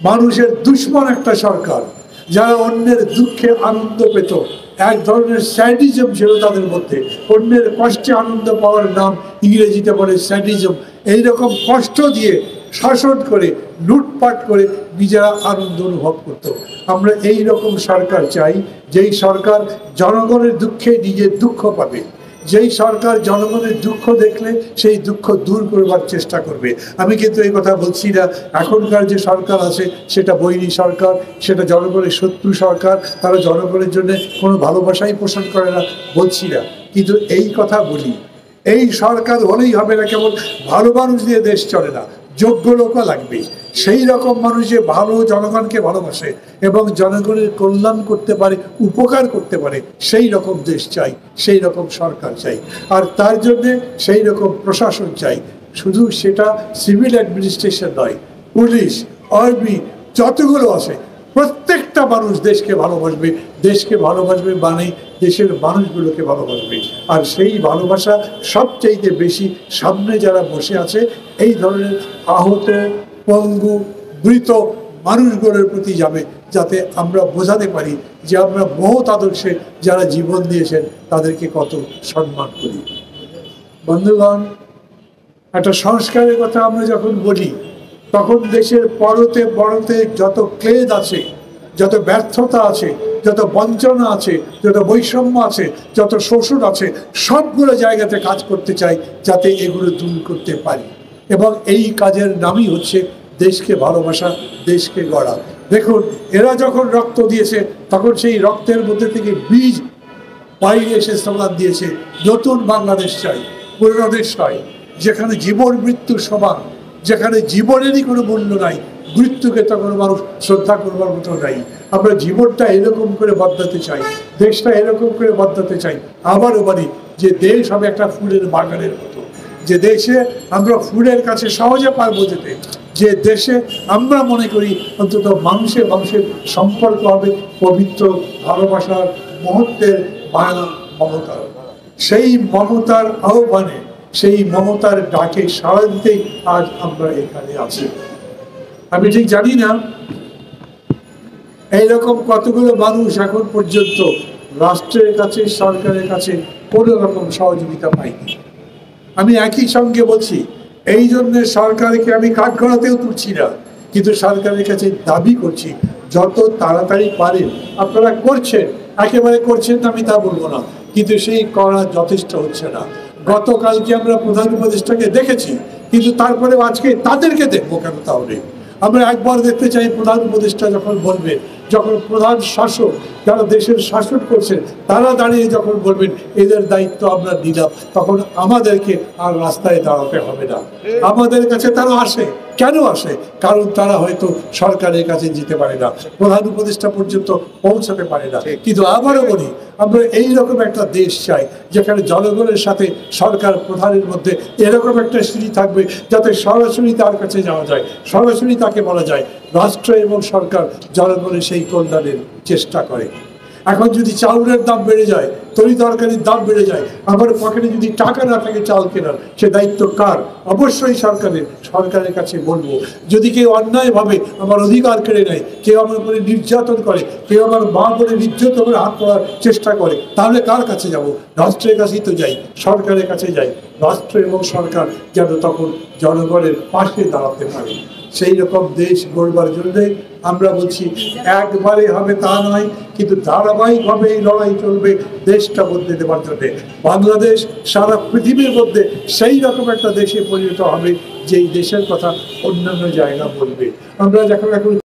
মানুষের দুশ্মন একটা সরকার, যারা অন্যের দুঃখে আনন্দ পেত, এক ধরনের স্যাডিজম ছিল তাদের মধ্যে। অন্যের কষ্টে আনন্দ পাওয়ার নাম ইংরেজিতে বলে স্যাডিজম। এইরকম কষ্ট দিয়ে শাসন করে, লুটপাট করে নিজেরা আনন্দ অনুভব করত। আমরা এই রকম সরকার চাই, যেই সরকার জনগণের দুঃখে নিজের দুঃখ পাবে, যেই সরকার জনগণের দুঃখ দেখলে সেই দুঃখ দূর করবার চেষ্টা করবে। আমি কিন্তু এই কথা বলছি না এখনকার যে সরকার আছে সেটা বৈরী সরকার, সেটা জনগণের শত্রু সরকার, তারা জনগণের জন্য কোনো ভালোবাসাই পোষণ করে না, বলছি না। কিন্তু এই কথা বলি, এই সরকার হলেই হবে না, কেবল ভালো মানুষ দিয়ে দেশ চলে না, যোগ্য লোকও লাগবে। সেই রকম মানুষ যে ভালো জনগণকে ভালোবাসে এবং জনগণের কল্যাণ করতে পারে, উপকার করতে পারে, সেই রকম দেশ চাই, সেই রকম সরকার চাই। আর তার জন্যে সেই রকম প্রশাসন চাই। শুধু সেটা সিভিল অ্যাডমিনিস্ট্রেশন নয়, পুলিশ, আর্মি, যতগুলো আছে প্রত্যেকটা মানুষ দেশকে ভালোবাসবে। দেশকে ভালোবাসবে মানে দেশের মানুষগুলোকে ভালোবাসবে। আর সেই ভালোবাসা সবচাইতে বেশি সামনে যারা বসে আছে এই ধরনের আহত, পঙ্গু, মৃত মানুষগুলোর প্রতি যাবে, যাতে আমরা বোঝাতে পারি যে আমরা মহৎ আদর্শে যারা জীবন দিয়েছেন তাদেরকে কত সম্মান করি। বন্ধুগণ, একটা সংস্কারের কথা আমরা যখন বলি, তখন দেশের পরতে বড়তে যত ক্লেদ আছে, যত ব্যর্থতা আছে, যত বঞ্চনা আছে, যত বৈষম্য আছে, যত শোষণ আছে, সবগুলো জায়গাতে কাজ করতে চাই যাতে এগুলো দূর করতে পারি। এবং এই কাজের নামই হচ্ছে দেশকে ভালোবাসা, দেশকে গড়া। দেখুন, এরা যখন রক্ত দিয়েছে তখন সেই রক্তের মধ্যে থেকে বীজ বাইরে এসে স্লোগান দিয়েছে, নতুন বাংলাদেশ চাই, পুরনো দেশ নয়, যেখানে জীবন মৃত্যু সমান, যেখানে জীবনেরই কোনো মূল্য নাই, মৃত্যুকে তখন মানুষ শ্রদ্ধা করবার মতো নাই। আমরা জীবনটা এরকম করে বদলাতে চাই, দেশটা এরকম করে বদলাতে চাই। আবারও বলি যে দেশ হবে একটা ফুলের বাগানের মতো, যে দেশে আমরা ফুলের কাছে সহজে পারবো যেতে, যে দেশে আমরা মনে করি অন্তত মানুষের মানুষের সম্পর্ক হবে পবিত্র, ভালোবাসার, মুহূর্তের, মায়া, মমতার। সেই মমতার আহ্বানে, সেই মমতার ডাকে সাড়া দিতেই আজ আমরা এখানে আছি। আমি ঠিক জানি না এইরকম কতগুলো মানুষ এখন পর্যন্ত রাষ্ট্রের কাছে, সরকারের কাছে কোনো রকম সহযোগিতা পায়নি। আমি একই সঙ্গে বলছি, এই জন্য সরকারকে আমি কাঠগড়াতেও তুলছি না, কিন্তু সরকারের কাছে দাবি করছি যত তাড়াতাড়ি পারেন আপনারা করছেন, একেবারে করছেন না আমি তা বলবো না, কিন্তু সেই করা যথেষ্ট হচ্ছে না। গতকালকে আমরা প্রধান উপদেষ্টাকে দেখেছি, কিন্তু তারপরে আজকে তাদেরকে দেখবো কেন? তাহলে আমরা একবার দেখতে চাই প্রধান উপদেষ্টা যখন বলবেন, যখন প্রধান শাসক যারা দেশের শাসন করছেন তারা দাঁড়িয়ে যখন বলবেন এদের দায়িত্ব আমরা নিলাম, তখন আমাদেরকে আর রাস্তায় দাঁড়াতে হবে না। আমাদের কাছে তারা আসে, কেন আসে? কারণ তারা হয়তো সরকারের কাছে যেতে পারে না, প্রধান উপদেষ্টা পর্যন্ত পৌঁছাতে পারে না। কিন্তু আবারও বলি, আমরা এইরকম একটা দেশ চাই যেখানে জনগণের সাথে সরকার প্রধানের মধ্যে এরকম একটা সিঁড়ি থাকবে যাতে সরাসরি তার কাছে যাওয়া যায়, সরাসরি তাকে বলা যায় রাষ্ট্র এবং সরকার জনগণের সেই কল্যাণের চেষ্টা করে। এখন যদি চাউলের দাম বেড়ে যায়, তরি তরকারির দাম বেড়ে যায়, আমার পকেটে যদি টাকা না থাকে চাল কেনার, সে দায়িত্ব কার? অবশ্যই সরকারের। সরকারের কাছে বলবো, যদি কেউ অন্যায়ভাবে আমার অধিকার কেড়ে নেয়, কেউ আমার উপরে নির্যাতন করে, কেউ আমার মা বলে নির্যাতন করে হাত করার চেষ্টা করে, তাহলে কার কাছে যাব? রাষ্ট্রের কাছেই তো যাই, সরকারের কাছে যাই। রাষ্ট্র এবং সরকার যেন তখন জনগণের পাশে দাঁড়াতে পারে। সেই রকম দেশ গড়বার জন্যে আমরা বলছি, একবারে হবে তা নয়, কিন্তু ধারাবাহিকভাবে এই লড়াই চলবে দেশটা বদলে দেওয়ার জন্যে। বাংলাদেশ সারা পৃথিবীর মধ্যে সেই রকম একটা দেশে পরিণত হবে যেই দেশের কথা অন্যান্য জায়গা বলবে। আমরা যখন এখন